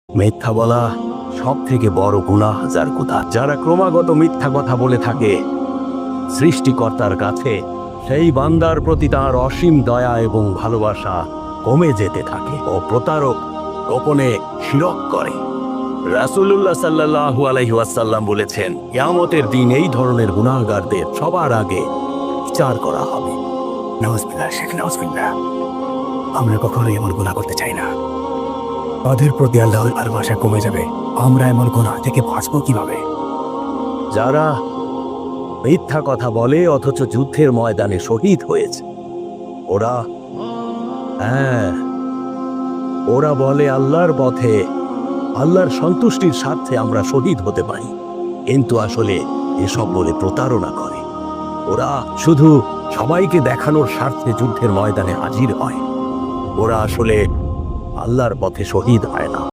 মিথ্যা বলা সব থেকে বড় গুনাহ হাজার কথা। যারা ক্রমাগত মিথ্যা কথা বলে থাকে, সৃষ্টিকর্তার কাছে সেই বান্দার প্রতি তার অসীম দয়া এবং ভালোবাসা কমে যেতে থাকে ও প্রতারক গোপনে শিরক করে। রাসূলুল্লাহ সাল্লাল্লাহু আলাইহি ওয়াসাল্লাম বলেছেন, কিয়ামতের দিন এই ধরনের গুনাহগারদের সবার আগে বিচার করা হবে। নাউজুবিল্লাহ, শেখ নাউজুবিল্লাহ। আমরা কখনোই এমন গুনাহ করতে চাই না। তাদের প্রতি আল্লাহর ভালোবাসা কমে যাবে। আমরা এমন গুনাহ থেকে বাঁচবো কিভাবে? যারা মিথ্যা কথা বলে অথচ যুদ্ধের ময়দানে শহীদ হয়েছে, ওরা বলে আল্লাহর পথে আল্লাহর সন্তুষ্টির স্বার্থে আমরা শহীদ হতে পারি, কিন্তু আসলে এসব বলে প্রতারণা করে। ওরা শুধু সবাইকে দেখানোর স্বার্থে যুদ্ধের ময়দানে হাজির হয়। ওরা আসলে আল্লাহর পথে শহীদ হয় না।